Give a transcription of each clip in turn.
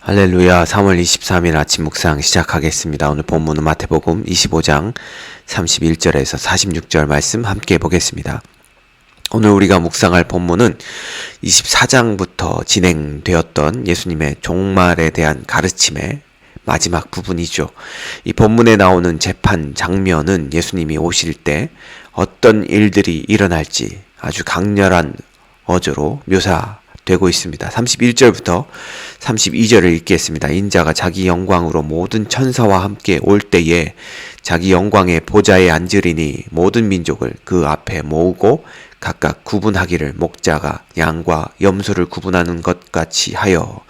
할렐루야. 3월 23일 아침 묵상 시작하겠습니다. 오늘 본문은 마태복음 25장 31절에서 46절 말씀 함께 보겠습니다. 오늘 우리가 묵상할 본문은 24장부터 진행되었던 예수님의 종말에 대한 가르침의 마지막 부분이죠. 이 본문에 나오는 재판 장면은 예수님이 오실 때 어떤 일들이 일어날지 아주 강렬한 어조로 묘사되고 있습니다. 31절부터 32절을 읽겠습니다. 인자가 자기 영광으로 모든 천사와 함께 올 때에 자기 영광의 보좌에 앉으리니 모든 민족을 그 앞에 모으고 각각 구분하기를 목자가 양과 염소를 구분하는 것 같이 하여.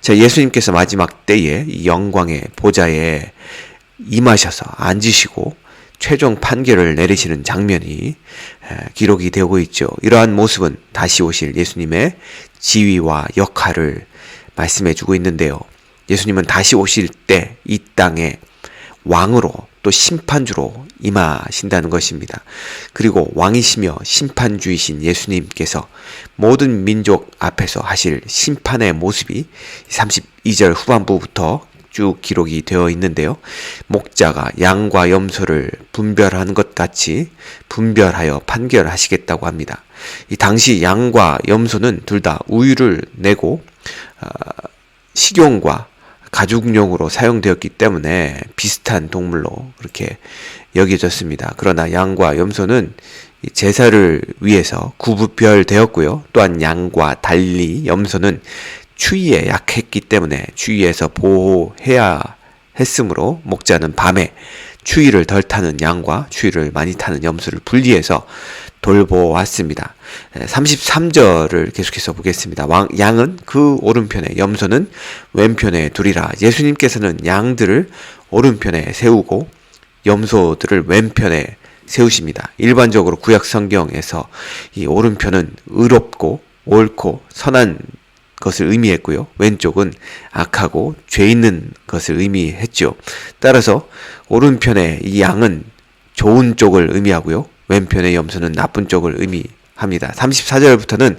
자, 예수님께서 마지막 때에 이 영광의 보좌에 임하셔서 앉으시고 최종 판결을 내리시는 장면이 기록이 되고 있죠. 이러한 모습은 다시 오실 예수님의 지위와 역할을 말씀해주고 있는데요. 예수님은 다시 오실 때 이 땅에 왕으로 또 심판주로 임하신다는 것입니다. 그리고 왕이시며 심판주이신 예수님께서 모든 민족 앞에서 하실 심판의 모습이 32절 후반부부터 쭉 기록이 되어 있는데요. 목자가 양과 염소를 분별하는 것 같이 분별하여 판결하시겠다고 합니다. 이 당시 양과 염소는 둘 다 우유를 내고 식용과 가죽용으로 사용되었기 때문에 비슷한 동물로 그렇게 여겨졌습니다. 그러나 양과 염소는 제사를 위해서 구분별되었고요. 또한 양과 달리 염소는 추위에 약했기 때문에 추위에서 보호해야 했으므로 목자는 밤에 추위를 덜 타는 양과 추위를 많이 타는 염소를 분리해서 돌보았습니다. 33절을 계속해서 보겠습니다. 양은 그 오른편에 염소는 왼편에 두리라. 예수님께서는 양들을 오른편에 세우고 염소들을 왼편에 세우십니다. 일반적으로 구약 성경에서 이 오른편은 의롭고 옳고 선한 것을 의미했고요. 왼쪽은 악하고 죄 있는 것을 의미했죠. 따라서 오른편의 이 양은 좋은 쪽을 의미하고요. 왼편의 염소는 나쁜 쪽을 의미합니다. 34절부터는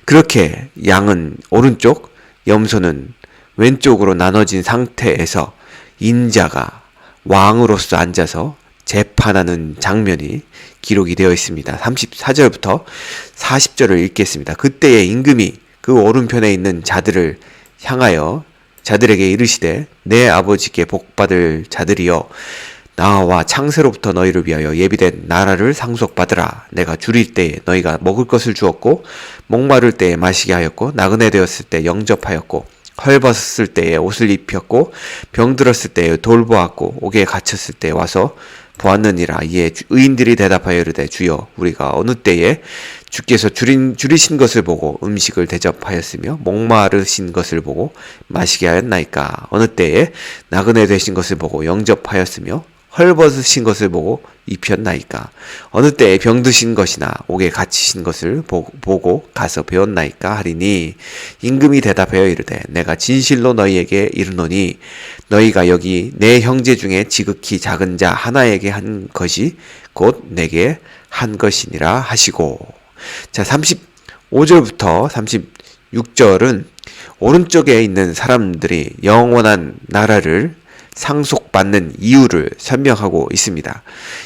그렇게 양은 오른쪽, 염소는 왼쪽으로 나눠진 상태에서 인자가 왕으로서 앉아서 재판하는 장면이 기록이 되어 있습니다. 34절부터 40절을 읽겠습니다. 그때의 임금이 그 오른편에 있는 자들을 향하여 자들에게 이르시되 내 아버지께 복받을 자들이여 나와 창세로부터 너희를 위하여 예비된 나라를 상속받으라. 내가 줄일 때에 너희가 먹을 것을 주었고 목마를 때에 마시게 하였고 나그네 되었을 때 영접하였고 헐벗었을 때에 옷을 입혔고 병들었을 때에 돌보았고 옥에 갇혔을 때에 와서 보았느니라. 이에 의인들이 대답하여 이르되 주여 우리가 어느 때에 주께서 줄이신 것을 보고 음식을 대접하였으며 목마르신 것을 보고 마시게 하였나이까. 어느 때에 나그네 되신 것을 보고 영접하였으며 헐벗으신 것을 보고 입혔나이까. 어느 때에 병드신 것이나 옥에 갇히신 것을 보고 가서 배웠나이까 하리니 임금이 대답하여 이르되 내가 진실로 너희에게 이르노니 너희가 여기 내 형제 중에 지극히 작은 자 하나에게 한 것이 곧 내게 한 것이니라 하시고. 자, 35절부터 36절은 오른쪽에 있는 사람들이 영원한 나라를 상속받는 이유를 설명하고 있습니다.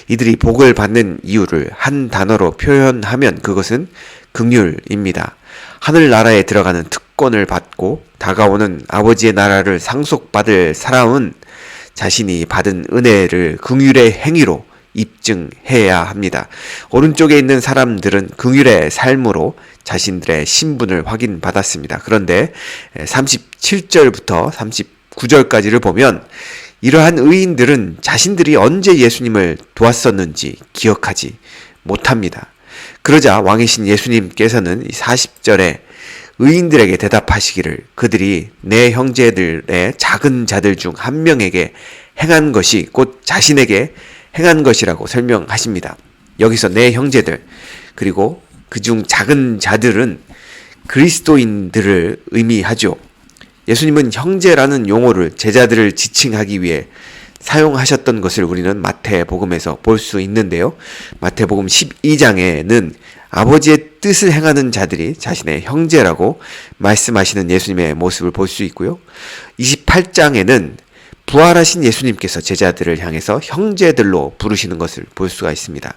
이들이 복을 받는 이유를 한 단어로 표현하면 그것은 긍휼입니다. 하늘나라에 들어가는 특권을 받고 다가오는 아버지의 나라를 상속받을 사람은 자신이 받은 은혜를 긍휼의 행위로 입증해야 합니다. 오른쪽에 있는 사람들은 긍휼의 삶으로 자신들의 신분을 확인받았습니다. 그런데 37절부터 39절까지를 보면 이러한 의인들은 자신들이 언제 예수님을 도왔었는지 기억하지 못합니다. 그러자 왕이신 예수님께서는 40절에 의인들에게 대답하시기를 그들이 내 형제들의 작은 자들 중 한 명에게 행한 것이 곧 자신에게 행한 것이라고 설명하십니다. 여기서 내 형제들 그리고 그중 작은 자들은 그리스도인들을 의미하죠. 예수님은 형제라는 용어를 제자들을 지칭하기 위해 사용하셨던 것을 우리는 마태복음에서 볼 수 있는데요. 마태복음 12장에는 아버지의 뜻을 행하는 자들이 자신의 형제라고 말씀하시는 예수님의 모습을 볼 수 있고요. 28장에는 부활하신 예수님께서 제자들을 향해서 형제들로 부르시는 것을 볼 수가 있습니다.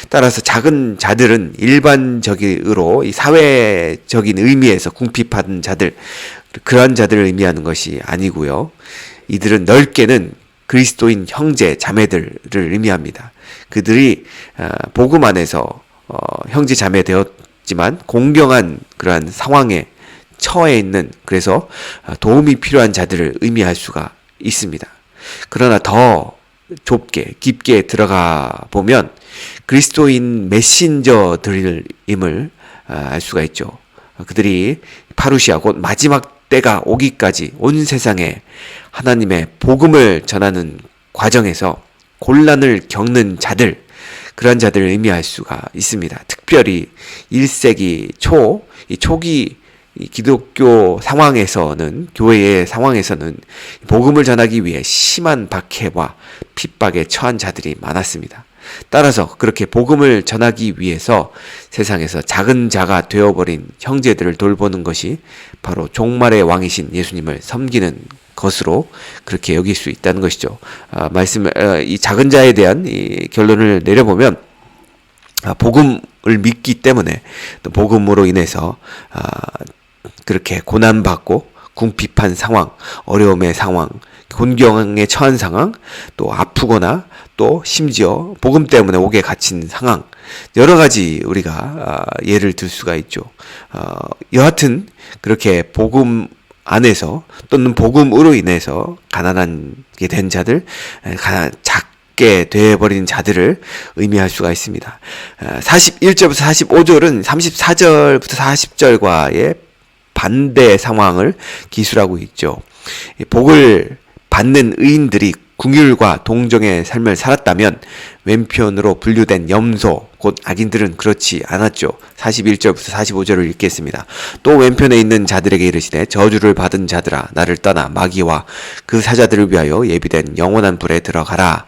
따라서 작은 자들은 일반적으로 이 사회적인 의미에서 궁핍한 자들, 그러한 자들을 의미하는 것이 아니고요. 이들은 넓게는 그리스도인 형제, 자매들을 의미합니다. 그들이 복음 안에서 형제, 자매 되었지만 공경한 그러한 상황에 처해 있는, 그래서 도움이 필요한 자들을 의미할 수가 있습니다. 그러나 더 좁게 깊게 들어가 보면 그리스도인 메신저들임을 알 수가 있죠. 그들이 파루시아 곧 마지막 때가 오기까지 온 세상에 하나님의 복음을 전하는 과정에서 곤란을 겪는 자들, 그런 자들을 의미할 수가 있습니다. 특별히 1세기 이 초기 이 기독교 상황에서는, 교회의 상황에서는 복음을 전하기 위해 심한 박해와 핍박에 처한 자들이 많았습니다. 따라서 그렇게 복음을 전하기 위해서 세상에서 작은 자가 되어버린 형제들을 돌보는 것이 바로 종말의 왕이신 예수님을 섬기는 것으로 그렇게 여길 수 있다는 것이죠. 이 작은 자에 대한 이 결론을 내려보면, 복음을 믿기 때문에, 또 복음으로 인해서 그렇게 고난받고 궁핍한 상황, 어려움의 상황, 곤경에 처한 상황, 또 아프거나 또 심지어 복음 때문에 옥에 갇힌 상황, 여러 가지 우리가 예를 들 수가 있죠. 여하튼 그렇게 복음 안에서 또는 복음으로 인해서 가난하게 된 자들, 작게 되어버린 자들을 의미할 수가 있습니다. 41절부터 45절은 34절부터 40절과의 반대 상황을 기술하고 있죠. 복을 받는 의인들이 궁율과 동정의 삶을 살았다면 왼편으로 분류된 염소 곧 악인들은 그렇지 않았죠. 41절부터 45절을 읽겠습니다. 또 왼편에 있는 자들에게 이르시되 저주를 받은 자들아 나를 떠나 마귀와 그 사자들을 위하여 예비된 영원한 불에 들어가라.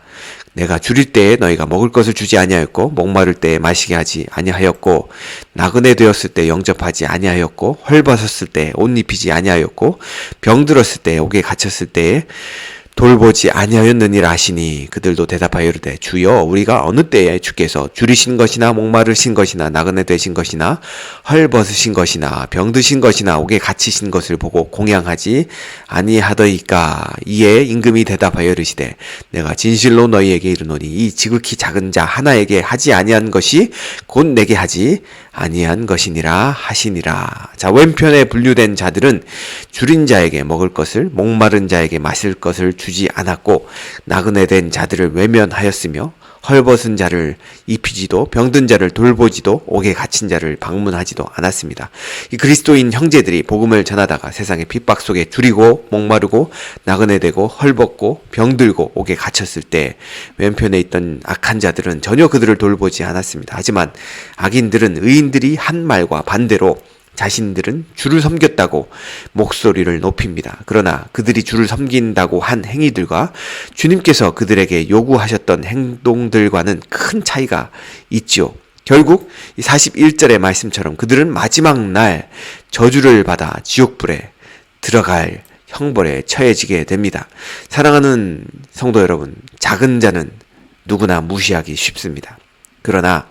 내가 줄일 때에 너희가 먹을 것을 주지 아니하였고 목마를 때에 마시게 하지 아니하였고 나그네 되었을 때 영접하지 아니하였고 헐벗었을 때 옷 입히지 아니하였고 병들었을 때 옥에 갇혔을 때에 돌보지 아니하였느니라 하시니 그들도 대답하여 이르되 주여 우리가 어느 때에 주께서 줄이신 것이나 목마르신 것이나 나그네 되신 것이나 헐벗으신 것이나 병드신 것이나 옥에 갇히신 것을 보고 공양하지 아니하더이까. 이에 임금이 대답하여 이르시되 내가 진실로 너희에게 이르노니 이 지극히 작은 자 하나에게 하지 아니한 것이 곧 내게 하지 아니한 것이니라 하시니라. 자, 왼편에 분류된 자들은 줄인 자에게 먹을 것을 목마른 자에게 마실 것을 주지 않았고 나그네 된 자들을 외면하였으며 헐벗은 자를 입히지도 병든 자를 돌보지도 옥에 갇힌 자를 방문하지도 않았습니다. 이 그리스도인 형제들이 복음을 전하다가 세상의 핍박 속에 줄이고 목마르고 나그네 되고 헐벗고 병들고 옥에 갇혔을 때 왼편에 있던 악한 자들은 전혀 그들을 돌보지 않았습니다. 하지만 악인들은 의인들이 한 말과 반대로 자신들은 주를 섬겼다고 목소리를 높입니다. 그러나 그들이 주를 섬긴다고 한 행위들과 주님께서 그들에게 요구하셨던 행동들과는 큰 차이가 있지요. 결국 41절의 말씀처럼 그들은 마지막 날 저주를 받아 지옥불에 들어갈 형벌에 처해지게 됩니다. 사랑하는 성도 여러분, 작은 자는 누구나 무시하기 쉽습니다. 그러나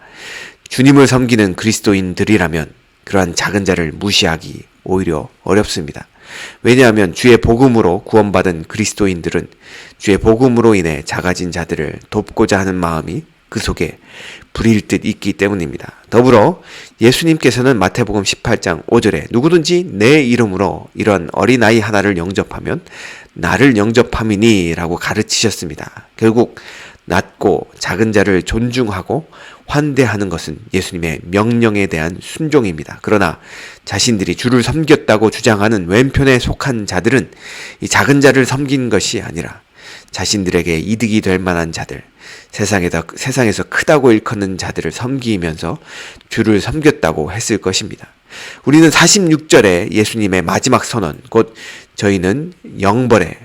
주님을 섬기는 그리스도인들이라면 그러한 작은 자를 무시하기 오히려 어렵습니다. 왜냐하면 주의 복음으로 구원받은 그리스도인들은 주의 복음으로 인해 작아진 자들을 돕고자 하는 마음이 그 속에 불일 듯 있기 때문입니다. 더불어 예수님께서는 마태복음 18장 5절에 누구든지 내 이름으로 이런 어린아이 하나를 영접하면 나를 영접함이니 라고 가르치셨습니다. 결국 낮고 작은 자를 존중하고 환대하는 것은 예수님의 명령에 대한 순종입니다. 그러나 자신들이 주를 섬겼다고 주장하는 왼편에 속한 자들은 이 작은 자를 섬긴 것이 아니라 자신들에게 이득이 될 만한 자들, 세상에서 크다고 일컫는 자들을 섬기면서 주를 섬겼다고 했을 것입니다. 우리는 46절에 예수님의 마지막 선언, 곧 저희는 영벌에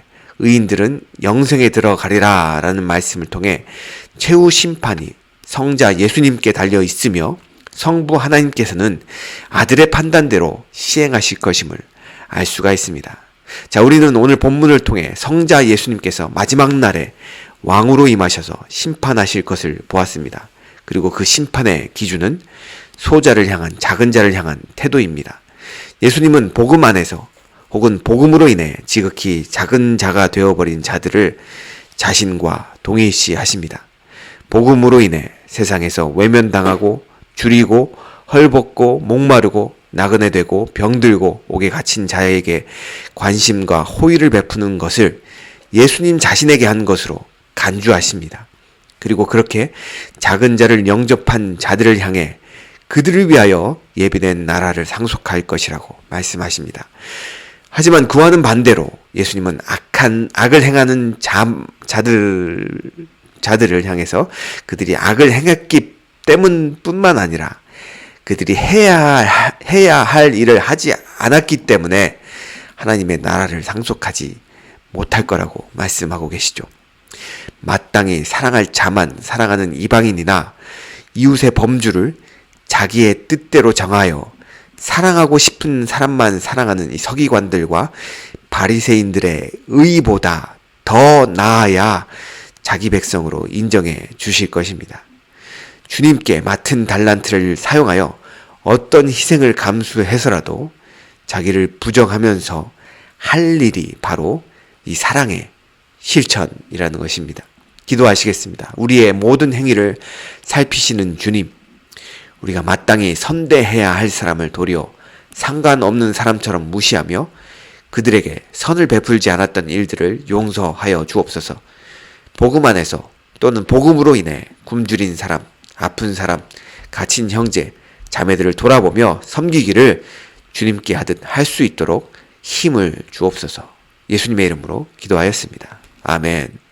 의인들은 영생에 들어가리라 라는 말씀을 통해 최후 심판이 성자 예수님께 달려 있으며 성부 하나님께서는 아들의 판단대로 시행하실 것임을 알 수가 있습니다. 자, 우리는 오늘 본문을 통해 성자 예수님께서 마지막 날에 왕으로 임하셔서 심판하실 것을 보았습니다. 그리고 그 심판의 기준은 소자를 향한, 작은 자를 향한 태도입니다. 예수님은 복음 안에서 혹은 복음으로 인해 지극히 작은 자가 되어버린 자들을 자신과 동일시 하십니다. 복음으로 인해 세상에서 외면당하고 줄이고 헐벗고 목마르고 나그네 되고 병들고 옥에 갇힌 자에게 관심과 호의를 베푸는 것을 예수님 자신에게 한 것으로 간주하십니다. 그리고 그렇게 작은 자를 영접한 자들을 향해 그들을 위하여 예비된 나라를 상속할 것이라고 말씀하십니다. 하지만 그와는 반대로 예수님은 악을 행하는 자들을 향해서 그들이 악을 행했기 때문뿐만 아니라 그들이 해야 할 일을 하지 않았기 때문에 하나님의 나라를 상속하지 못할 거라고 말씀하고 계시죠. 마땅히 사랑할 자만 사랑하는 이방인이나 이웃의 범주를 자기의 뜻대로 정하여 사랑하고 싶은 사람만 사랑하는 이 서기관들과 바리새인들의 의보다 더 나아야 자기 백성으로 인정해 주실 것입니다. 주님께 맡은 달란트를 사용하여 어떤 희생을 감수해서라도 자기를 부정하면서 할 일이 바로 이 사랑의 실천이라는 것입니다. 기도하시겠습니다. 우리의 모든 행위를 살피시는 주님, 우리가 마땅히 선대해야 할 사람을 도리어 상관없는 사람처럼 무시하며 그들에게 선을 베풀지 않았던 일들을 용서하여 주옵소서. 복음 안에서 또는 복음으로 인해 굶주린 사람, 아픈 사람, 갇힌 형제, 자매들을 돌아보며 섬기기를 주님께 하듯 할 수 있도록 힘을 주옵소서. 예수님의 이름으로 기도하였습니다. 아멘.